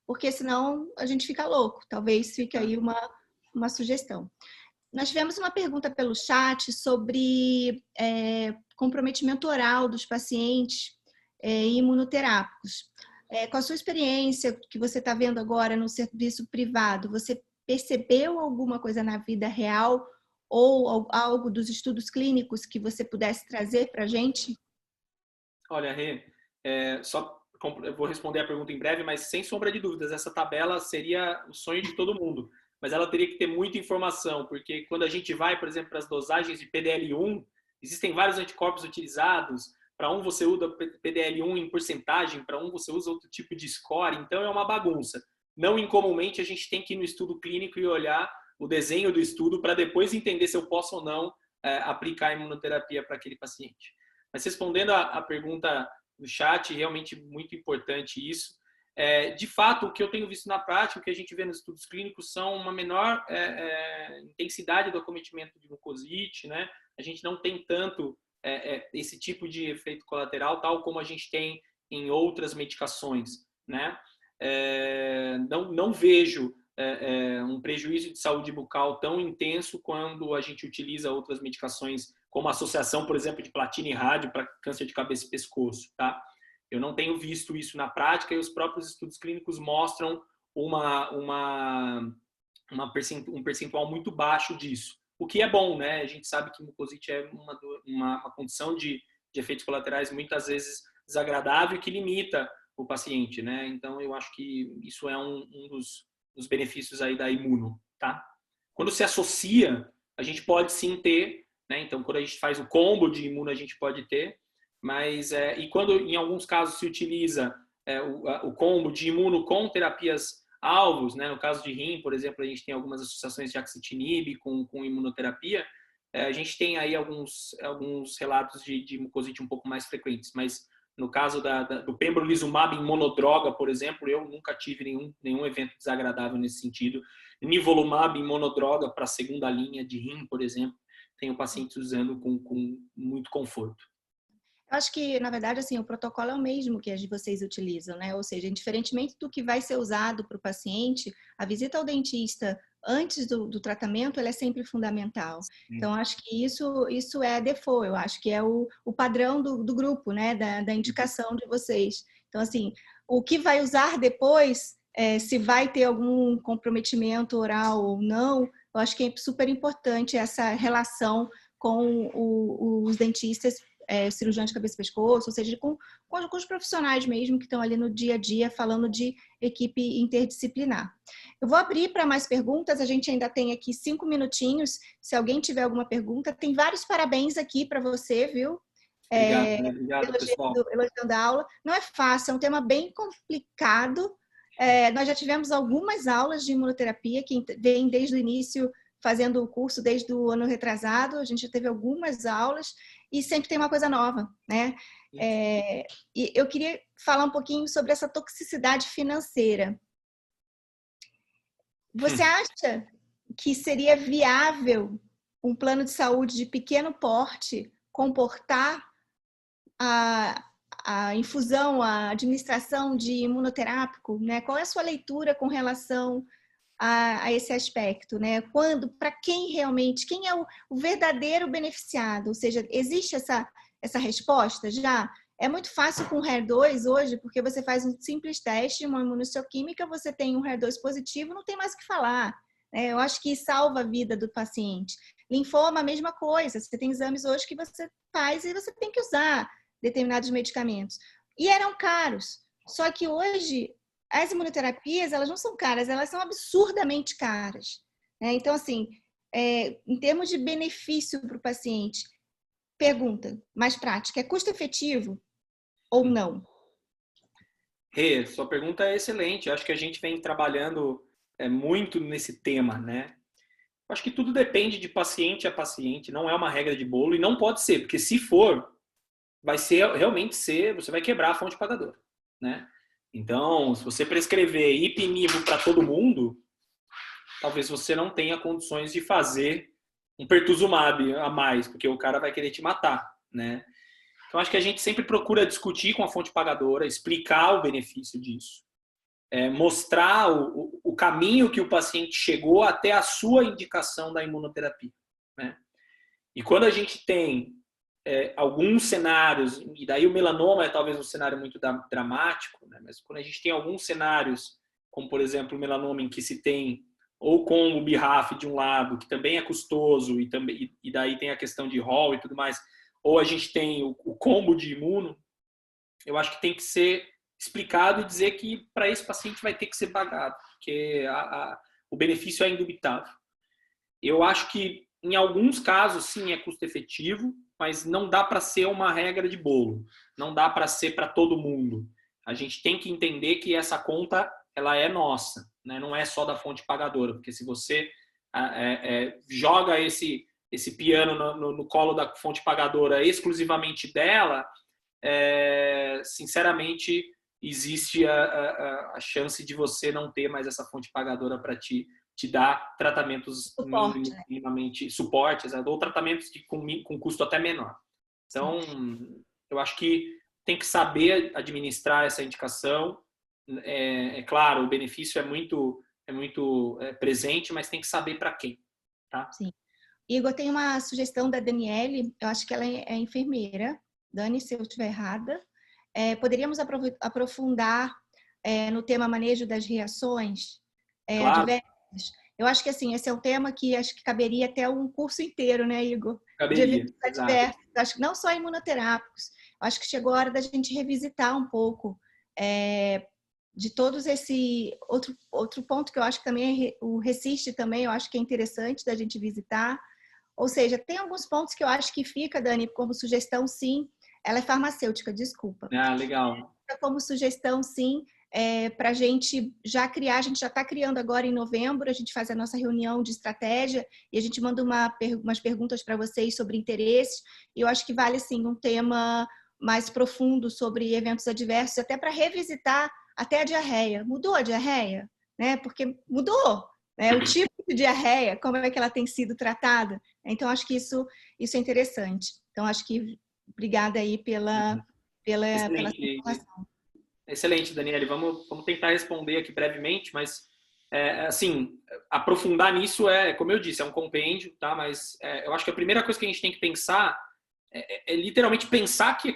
porque senão a gente fica louco. Talvez fique aí uma sugestão. Nós tivemos uma pergunta pelo chat sobre comprometimento oral dos pacientes imunoterápicos. Com a sua experiência que você está vendo agora no serviço privado, você percebeu alguma coisa na vida real ou algo dos estudos clínicos que você pudesse trazer para a gente? Olha, Rê, só eu vou responder a pergunta em breve, mas sem sombra de dúvidas, essa tabela seria o sonho de todo mundo. Mas ela teria que ter muita informação, porque quando a gente vai, por exemplo, para as dosagens de PDL1, existem vários anticorpos utilizados. Para um você usa PDL1 em porcentagem, para um você usa outro tipo de score, então é uma bagunça. Não incomumente a gente tem que ir no estudo clínico e olhar o desenho do estudo para depois entender se eu posso ou não aplicar a imunoterapia para aquele paciente. Mas respondendo a pergunta do chat, realmente muito importante isso. De fato, o que eu tenho visto na prática, o que a gente vê nos estudos clínicos, são uma menor intensidade do acometimento de mucosite, né? A gente não tem tanto esse tipo de efeito colateral, tal como a gente tem em outras medicações, né? Não vejo um prejuízo de saúde bucal tão intenso quando a gente utiliza outras medicações, como a associação, por exemplo, de platina e rádio para câncer de cabeça e pescoço, tá? Eu não tenho visto isso na prática e os próprios estudos clínicos mostram um percentual muito baixo disso. O que é bom, né? A gente sabe que mucosite é uma condição de efeitos colaterais muitas vezes desagradável que limita o paciente, né? Então, eu acho que isso é um dos benefícios aí da imuno, tá? Quando se associa, a gente pode sim ter, né? Então, quando a gente faz o combo de imuno, a gente pode ter, mas e quando em alguns casos se utiliza o combo de imuno com terapias alvos, né? No caso de rim, por exemplo, a gente tem algumas associações de axitinib com imunoterapia, a gente tem aí alguns relatos de mucosite um pouco mais frequentes, mas no caso do pembrolizumab em monodroga, por exemplo, eu nunca tive nenhum evento desagradável nesse sentido. Nivolumab em monodroga para a segunda linha de rim, por exemplo, tenho pacientes usando com muito conforto. Eu acho que, na verdade, assim, o protocolo é o mesmo que vocês utilizam, né? Ou seja, indiferentemente do que vai ser usado para o paciente, a visita ao dentista antes do tratamento, ela é sempre fundamental. Então, acho que isso é a default, eu acho que é o padrão do grupo, né? Da indicação de vocês. Então, assim, o que vai usar depois, se vai ter algum comprometimento oral ou não, eu acho que é super importante essa relação com os dentistas, cirurgiões de cabeça e pescoço, ou seja, com os profissionais mesmo que estão ali no dia a dia falando de equipe interdisciplinar. Eu vou abrir para mais perguntas, a gente ainda tem aqui 5 minutinhos, se alguém tiver alguma pergunta, tem vários parabéns aqui para você, viu? Obrigado, pessoal. Elogiando a aula. Não é fácil, é um tema bem complicado. Nós já tivemos algumas aulas de imunoterapia, que vem desde o início fazendo o curso desde o ano retrasado, a gente já teve algumas aulas e sempre tem uma coisa nova, né? E eu queria falar um pouquinho sobre essa toxicidade financeira. Você acha que seria viável um plano de saúde de pequeno porte comportar a infusão, a administração de imunoterápico, né? Qual é a sua leitura com relação a esse aspecto, né? Para quem realmente, quem é o verdadeiro beneficiado? Ou seja, existe essa resposta já? É muito fácil com o HER2 hoje, porque você faz um simples teste, uma imunossoquímica, você tem um HER2 positivo, não tem mais o que falar, né? Eu acho que salva a vida do paciente. Linfoma, a mesma coisa. Você tem exames hoje que você faz e você tem que usar determinados medicamentos. E eram caros. Só que hoje as imunoterapias, elas não são caras, elas são absurdamente caras. Então, assim, em termos de benefício para o paciente, pergunta mais prática, é custo efetivo ou não? Sua pergunta é excelente. Acho que a gente vem trabalhando muito nesse tema, né? Acho que tudo depende de paciente a paciente, não é uma regra de bolo e não pode ser, porque se for, você vai quebrar a fonte pagadora, né? Então, se você prescrever ipinivo para todo mundo, talvez você não tenha condições de fazer um pertuzumab a mais, porque o cara vai querer te matar, né? Então, acho que a gente sempre procura discutir com a fonte pagadora, explicar o benefício disso, mostrar o caminho que o paciente chegou até a sua indicação da imunoterapia, né? E quando a gente tem alguns cenários, e daí o melanoma é talvez um cenário muito dramático, né? Mas quando a gente tem alguns cenários, como por exemplo o melanoma em que se tem ou com o BRAF de um lado, que também é custoso, e daí tem a questão de rol e tudo mais, ou a gente tem o combo de imuno, eu acho que tem que ser explicado e dizer que para esse paciente vai ter que ser pagado, porque o benefício é indubitável. Eu acho que em alguns casos sim é custo efetivo, mas não dá para ser uma regra de bolo, não dá para ser para todo mundo. A gente tem que entender que essa conta ela é nossa, né? Não é só da fonte pagadora, porque se você joga esse piano no colo da fonte pagadora exclusivamente dela, sinceramente existe a chance de você não ter mais essa fonte pagadora para te dar tratamentos Suporte, né? minimamente suportes, ou tratamentos com custo até menor. Então, eu acho que tem que saber administrar essa indicação. É claro, o benefício é muito presente, mas tem que saber para quem, tá? Sim. Igor, tem uma sugestão da Daniele, eu acho que ela é enfermeira. Dani, se eu estiver errada. Poderíamos aprofundar no tema manejo das reações Claro. adversas. Eu acho que assim, esse é um tema que acho que caberia até um curso inteiro, né, Igor? Caberia, de eventos adversos. Acho que não só imunoterápicos. Acho que chegou a hora da gente revisitar um pouco de todos esse outro ponto que eu acho que também o Resiste também, eu acho que é interessante da gente visitar. Ou seja, tem alguns pontos que eu acho que fica, Dani, como sugestão, sim. Ela é farmacêutica, desculpa. Ah, legal. Fica como sugestão, sim, para a gente já criar. A gente já está criando agora em novembro, a gente faz a nossa reunião de estratégia e a gente manda umas perguntas para vocês sobre interesses. E eu acho que vale, sim, um tema mais profundo sobre eventos adversos, até para revisitar até a diarreia. Mudou a diarreia? Né? Porque mudou. O tipo de diarreia, como é que ela tem sido tratada. Então, acho que isso é interessante. Então, acho que obrigada aí pela informação. Excelente, Daniele. Vamos tentar responder aqui brevemente, mas assim, aprofundar nisso como eu disse, é um compêndio, tá? Mas eu acho que a primeira coisa que a gente tem que pensar é literalmente pensar que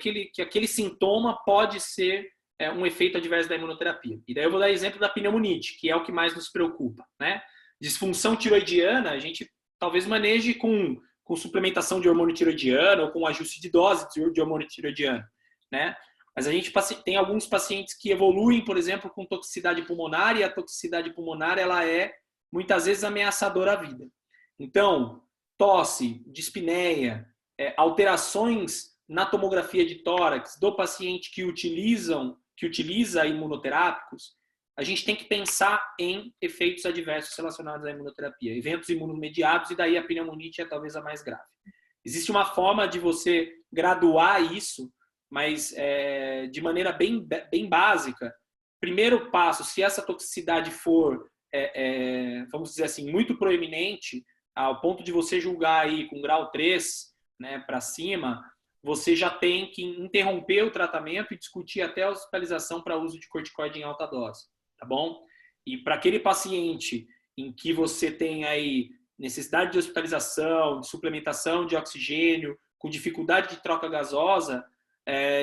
aquele sintoma pode ser um efeito adverso da imunoterapia. E daí eu vou dar exemplo da pneumonite, que é o que mais nos preocupa, né? Disfunção tiroidiana, a gente talvez maneje com suplementação de hormônio tiroidiano ou com ajuste de dose de hormônio tiroidiano, né? Mas a gente tem alguns pacientes que evoluem, por exemplo, com toxicidade pulmonar, e a toxicidade pulmonar ela é muitas vezes ameaçadora à vida. Então, tosse, dispneia, alterações na tomografia de tórax do paciente que utiliza imunoterápicos, a gente tem que pensar em efeitos adversos relacionados à imunoterapia, eventos imunomediados, e daí a pneumonite é talvez a mais grave. Existe uma forma de você graduar isso, mas de maneira bem básica. Primeiro passo, se essa toxicidade for, vamos dizer assim, muito proeminente, ao ponto de você julgar aí com grau 3, né, para cima, você já tem que interromper o tratamento e discutir até a hospitalização para uso de corticoide em alta dose, tá bom? E para aquele paciente em que você tem aí necessidade de hospitalização, de suplementação de oxigênio, com dificuldade de troca gasosa,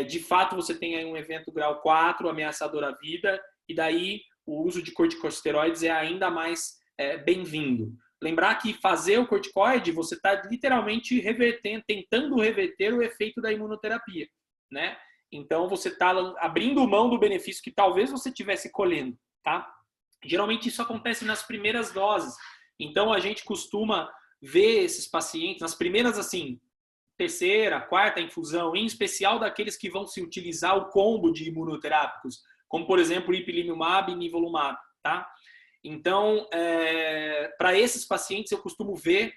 de fato você tem aí um evento grau 4, ameaçador à vida, e daí o uso de corticosteroides é ainda mais bem-vindo. Lembrar que fazer o corticoide, você está literalmente tentando reverter o efeito da imunoterapia, né? Então você está abrindo mão do benefício que talvez você estivesse colhendo, tá? Geralmente isso acontece nas primeiras doses. Então a gente costuma ver esses pacientes nas primeiras, assim, terceira, quarta infusão, em especial daqueles que vão se utilizar o combo de imunoterápicos, como por exemplo ipilimumab e nivolumab, tá? Então, para esses pacientes, eu costumo ver,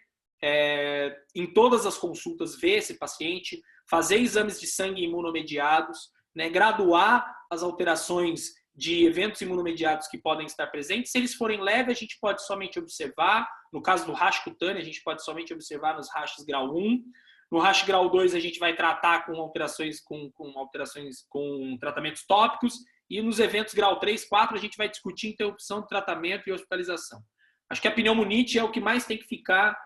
em todas as consultas, ver esse paciente, fazer exames de sangue imunomediados, né, graduar as alterações de eventos imunomediados que podem estar presentes. Se eles forem leves, a gente pode somente observar. No caso do rash cutâneo, a gente pode somente observar nos rashes grau 1. No rash grau 2, a gente vai tratar com alterações, com tratamentos tópicos. E nos eventos grau 3, 4, a gente vai discutir interrupção de tratamento e hospitalização. Acho que a pneumonite é o que mais tem que ficar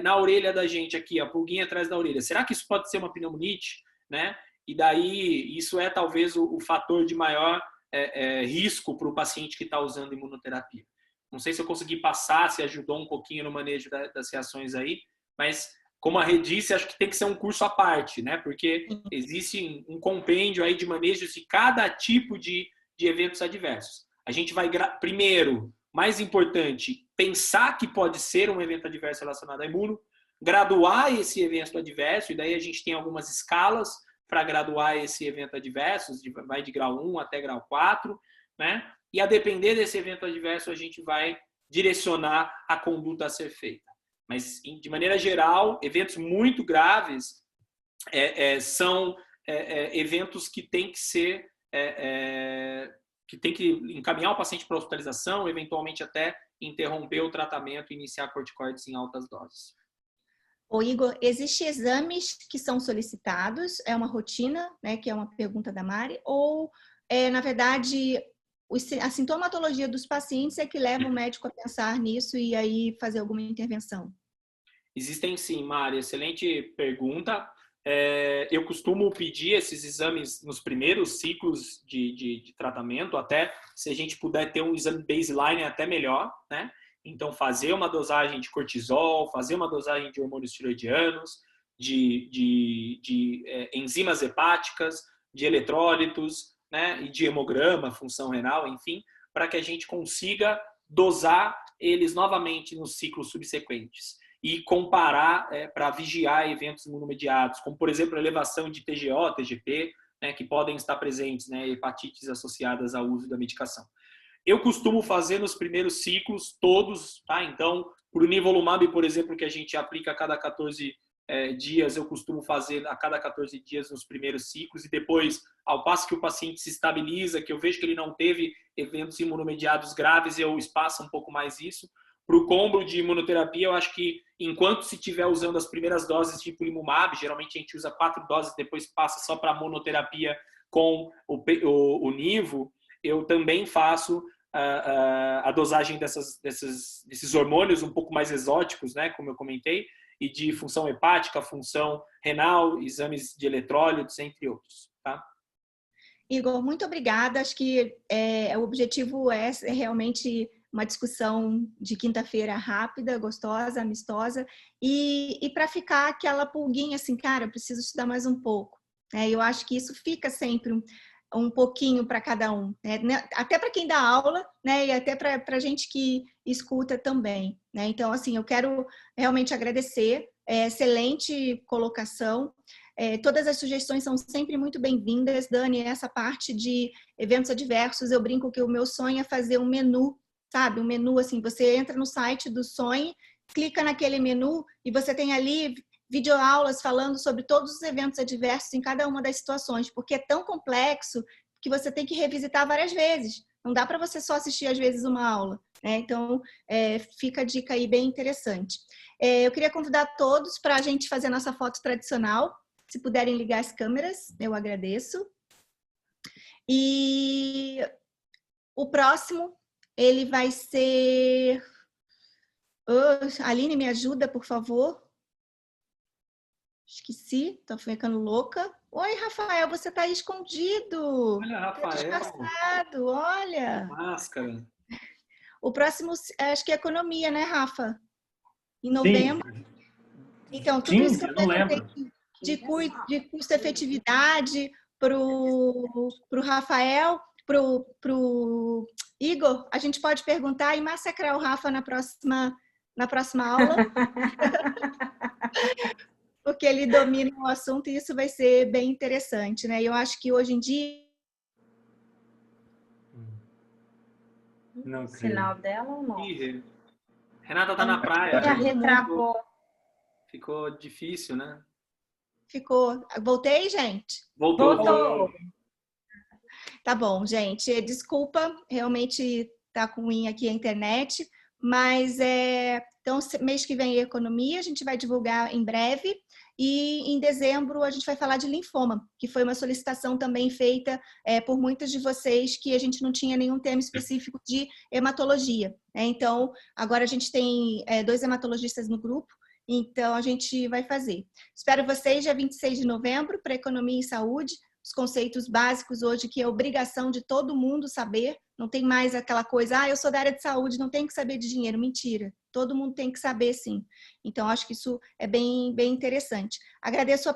na orelha da gente aqui, a pulguinha atrás da orelha. Será que isso pode ser uma pneumonite? Né? E daí, isso é talvez o fator de maior risco para o paciente que está usando imunoterapia. Não sei se eu consegui passar, se ajudou um pouquinho no manejo das reações aí, mas como a Rê disse, acho que tem que ser um curso à parte, né? Porque existe um compêndio aí de manejos de cada tipo de eventos adversos. A gente vai, primeiro, mais importante, pensar que pode ser um evento adverso relacionado a imuno, graduar esse evento adverso, e daí a gente tem algumas escalas para graduar esse evento adverso, vai de grau 1 até grau 4, né? E a depender desse evento adverso, a gente vai direcionar a conduta a ser feita. Mas, de maneira geral, eventos muito graves são eventos que têm que ser... que tem que encaminhar o paciente para hospitalização, eventualmente até interromper o tratamento e iniciar corticoides em altas doses. Ô Igor, existem exames que são solicitados? É uma rotina, né, que é uma pergunta da Mari? Ou, na verdade, a sintomatologia dos pacientes é que leva o médico a pensar nisso e aí fazer alguma intervenção? Existem sim, Mari. Excelente pergunta. Eu costumo pedir esses exames nos primeiros ciclos de tratamento, até se a gente puder ter um exame baseline é até melhor, né? Então, fazer uma dosagem de cortisol, fazer uma dosagem de hormônios tiroidianos, de enzimas hepáticas, de eletrólitos, né? E de hemograma, função renal, enfim, para que a gente consiga dosar eles novamente nos ciclos subsequentes e comparar para vigiar eventos imunomediados, como, por exemplo, a elevação de TGO, TGP, né, que podem estar presentes, né, hepatites associadas ao uso da medicação. Eu costumo fazer nos primeiros ciclos todos, tá? Então, para o nivolumab, por exemplo, que a gente aplica a cada 14 dias, eu costumo fazer a cada 14 dias nos primeiros ciclos, e depois, ao passo que o paciente se estabiliza, que eu vejo que ele não teve eventos imunomediados graves, eu espaço um pouco mais isso. Para o combo de imunoterapia, eu acho que enquanto se estiver usando as primeiras doses de ipilimumab, geralmente a gente usa 4 doses, depois passa só para monoterapia com o nivo, eu também faço a dosagem desses hormônios um pouco mais exóticos, né, como eu comentei, e de função hepática, função renal, exames de eletrólitos, entre outros. Tá? Igor, muito obrigada. Acho que o objetivo é realmente uma discussão de quinta-feira rápida, gostosa, amistosa, e para ficar aquela pulguinha assim, cara, eu preciso estudar mais um pouco. Eu acho que isso fica sempre um pouquinho para cada um, né? Até para quem dá aula, né? E até para a gente que escuta também, né? Então, assim, eu quero realmente agradecer, excelente colocação. Todas as sugestões são sempre muito bem-vindas, Dani. Essa parte de eventos adversos, eu brinco que o meu sonho é fazer um menu, sabe? Um menu assim, você entra no site do Sonho, clica naquele menu e você tem ali videoaulas falando sobre todos os eventos adversos em cada uma das situações, porque é tão complexo que você tem que revisitar várias vezes. Não dá para você só assistir às vezes uma aula, né? Então, fica a dica aí bem interessante. Eu queria convidar todos para a gente fazer a nossa foto tradicional. Se puderem ligar as câmeras, eu agradeço. E o próximo, ele vai ser... Aline, me ajuda, por favor. Esqueci, tô ficando louca. Oi, Rafael, você tá aí escondido. Olha, Rafael. Tá disfarçado, olha. Máscara. O próximo, acho que é economia, né, Rafa? Em novembro. Sim. Então, tudo Sim, isso que eu não lembro. de custo-efetividade para o Rafael, para o Igor, a gente pode perguntar e massacrar o Rafa na próxima aula. Porque ele domina o assunto e isso vai ser bem interessante, né? Eu acho que hoje em dia... Não sinal dela ou não? Renata tá na praia. Ela retravou. Ficou difícil, né? Ficou. Voltei, gente? Voltou. Tá bom, gente. Desculpa, realmente tá ruim aqui a internet, mas então mês que vem é economia, a gente vai divulgar em breve. E em dezembro a gente vai falar de linfoma, que foi uma solicitação também feita por muitas de vocês, que a gente não tinha nenhum tema específico de hematologia. Então, agora a gente tem 2 hematologistas no grupo, então a gente vai fazer. Espero vocês dia 26 de novembro para Economia e Saúde, os conceitos básicos hoje que é obrigação de todo mundo saber, Não tem mais aquela coisa, eu sou da área de saúde, não tenho que saber de dinheiro. Mentira. Todo mundo tem que saber, sim. Então, acho que isso é bem interessante. Agradeço a